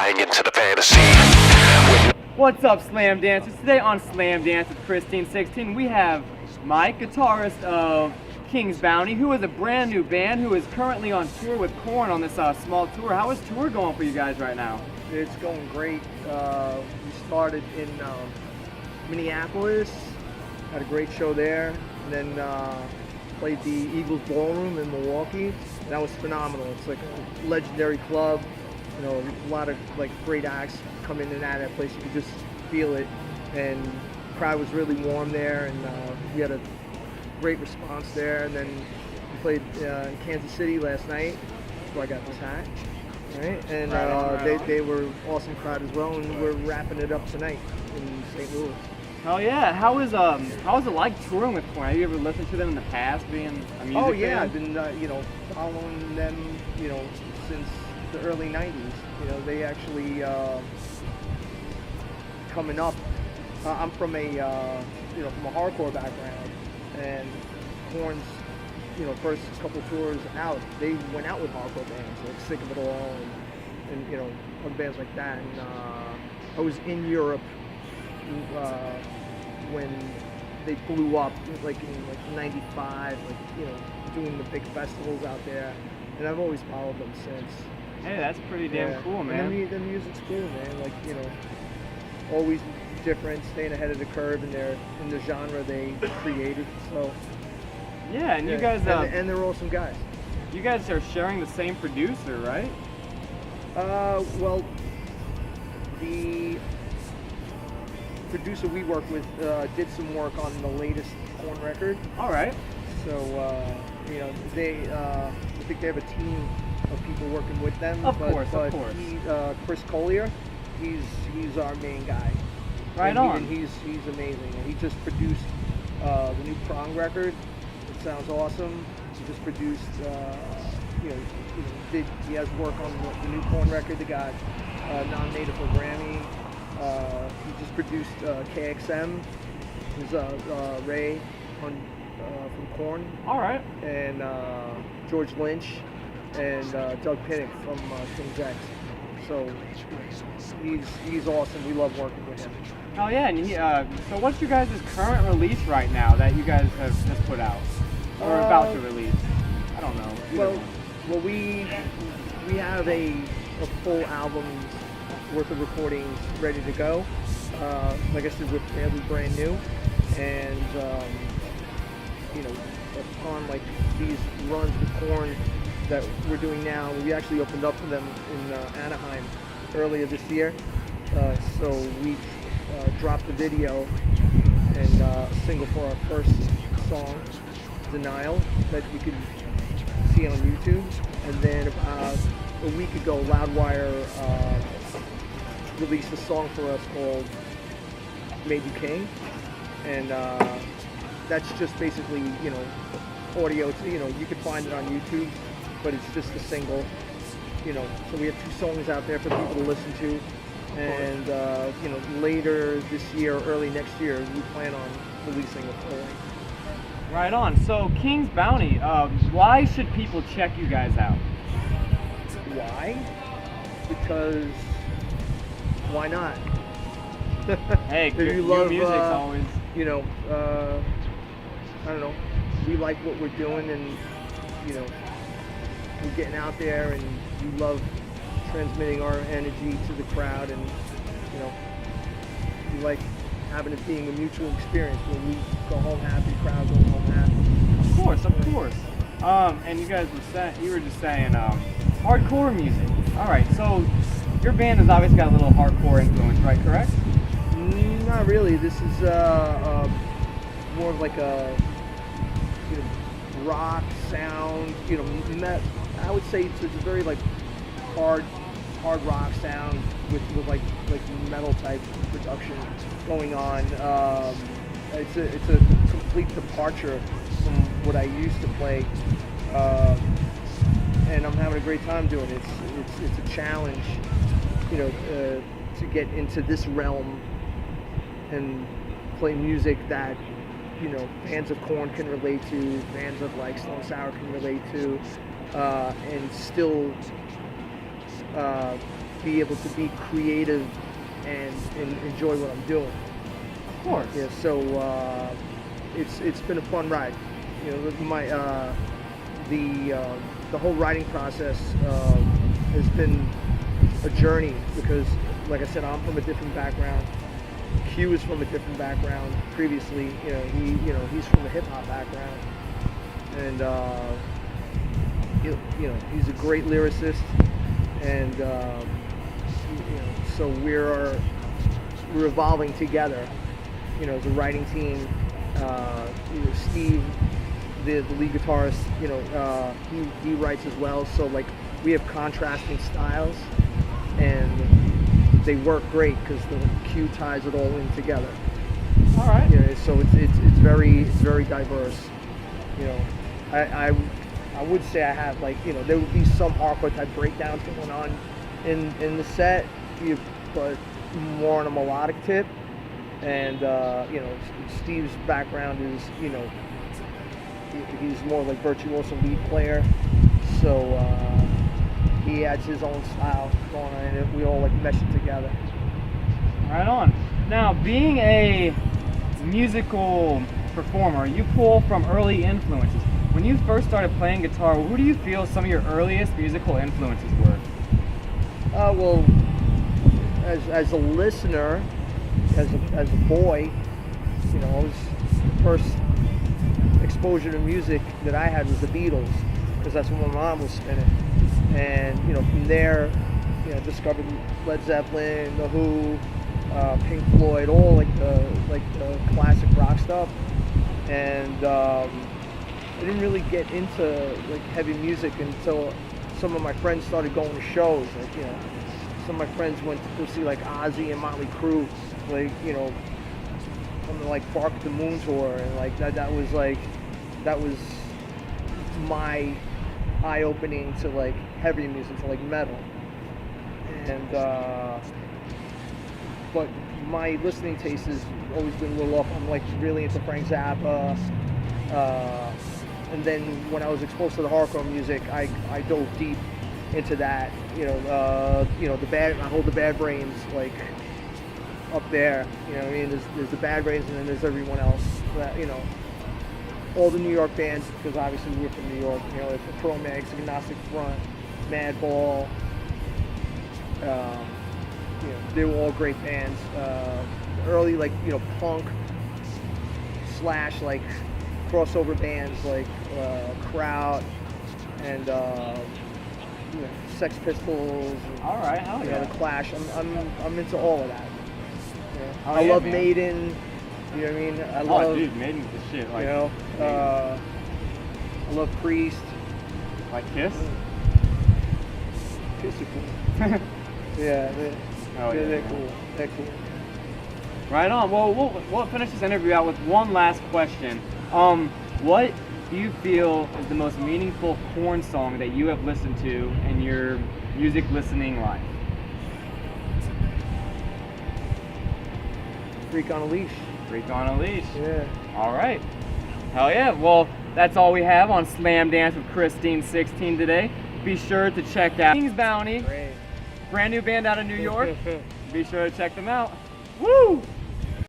buying into the fantasy. What's up, Slam Dancers? Today on Slam Dance with Krystine 16, we have Mike, guitarist of King's Bounty, who is a brand new band who is currently on tour with KoRn on this small tour. How is tour going for you guys right now? It's going great. We started in Minneapolis, had a great show there, and then played the Eagles Ballroom in Milwaukee. And that was phenomenal. It's like a legendary club. You know, a lot of like great acts come in and out of that place. You could just feel it, and the crowd was really warm there, and we had a great response there. And then we played in Kansas City last night, where I got this hat. Right? And they were awesome crowd as well, and we're wrapping it up tonight in St. Louis. Oh yeah, how is it like touring with KoRn? Have you ever listened to them in the past, being a music Oh yeah, fan? I've been following them since the early '90s. They actually coming up. I'm from a from a hardcore background, and KoRn's first couple tours out, they went out with hardcore bands like Sick of It All and other bands like that. And I was in Europe when they blew up, like in '95, doing the big festivals out there, and I've always followed them since. Hey, that's pretty damn cool, man. And the music's cool, man. Always different, staying ahead of the curve in the genre they created. So yeah, and you guys and they're awesome guys. You guys are sharing the same producer, right? Well, the producer we work with did some work on the latest KoRn record. All right. So they I think they have a team of people working with them. Of course. Chris Collier, he's our main guy. Right on. And he's amazing. And he just produced the new Prong record. It sounds awesome. He just produced he has work on the new KoRn record. They got nominated for Grammy. He just produced KXM. There's Ray from KoRn. All right. And George Lynch and Doug Pinnick from King's X. So he's awesome. We love working with him. Oh yeah, and so what's your guys' current release right now that you guys have just put out or about to release? I don't know. Well, we have a full album's worth of recordings ready to go. Like I said, we're fairly brand new, and upon like these runs with KoRn that we're doing now, we actually opened up for them in Anaheim earlier this year. So we dropped the video and a single for our first song, Denial, that you can see on YouTube. And then about a week ago, Loudwire released a song for us called Made You King. And that's just basically, audio. You can find it on YouTube, but it's just a single. So we have 2 songs out there for people to listen to. And later this year, early next year, we plan on releasing a full length. Right on. So King's Bounty, why should people check you guys out? Why? Because why not? Hey, if good you love music's always. I don't know. We like what we're doing, and we're getting out there, and we love transmitting our energy to the crowd, and we like having it being a mutual experience where we go home happy, crowd goes home happy. Of course. And you guys were just saying hardcore music. All right, so your band has obviously got a little hardcore influence, right? Correct? Not really. This is more of like a rock sound. I would say it's a very like hard rock sound with like metal type production going on. It's a complete departure from what I used to play, and I'm having a great time doing it. It's a challenge, to get into this realm and play music that fans of KoRn can relate to, fans of like Stone Sour can relate to, and still be able to be creative and enjoy what I'm doing. Of course. Yeah, so it's been a fun ride. You know, the whole writing process has been a journey because, like I said, I'm from a different background. Q is from a different background. Previously, he's from a hip hop background, and he's a great lyricist, and so we're evolving together. You know, as a writing team. Steve, the lead guitarist, he writes as well. So like we have contrasting styles, and they work great because the Q ties it all in together. All right. Yeah, so it's very diverse. You know, I would say I have there would be some hardcore type breakdowns going on in the set, but more on a melodic tip. And Steve's background is he's more like virtuoso lead player, so he adds his own style going on, and we all like mesh it together. Right on. Now, being a musical performer, you pull from early influences. When you first started playing guitar, who do you feel some of your earliest musical influences were? Well, as a listener, as a boy, the first exposure to music that I had was the Beatles, because that's what my mom was spinning. And from there, discovered Led Zeppelin, The Who, Pink Floyd, all like the classic rock stuff. And I didn't really get into like heavy music until some of my friends started going to shows. Some of my friends went to go see like Ozzy and Motley Crue, on the like Bark at the Moon tour, and like that was my eye-opening to like heavy music, to like metal. And but my listening taste has always been a little off. I'm like really into Frank Zappa, and then when I was exposed to the hardcore music, I dove deep into that. I hold the Bad Brains like up there. I mean, there's the Bad Brains, and then there's everyone else. That all the New York bands, because obviously we're from New York. Like the Cro-Mags, Agnostic Front, Madball. They were all great bands. Early punk / like crossover bands like Kraut and Sex Pistols. All right, hell yeah. The Clash. I'm into all of that. I love man. Maiden. You know what I mean? I love. Dude, Maiden's the shit. Like, I love Priest. Like Kiss. Kiss are cool. Yeah, they're cool. They're cool. Right on. Well, we'll finish this interview out with one last question. What do you feel is the most meaningful KoRn song that you have listened to in your music listening life? Freak on a Leash. Freak on a Leash. Yeah. All right. Hell yeah. Well, that's all we have on Slam Dance with Krystine 16 today. Be sure to check out King's Bounty. Great. Brand new band out of New York. Be sure to check them out. Woo!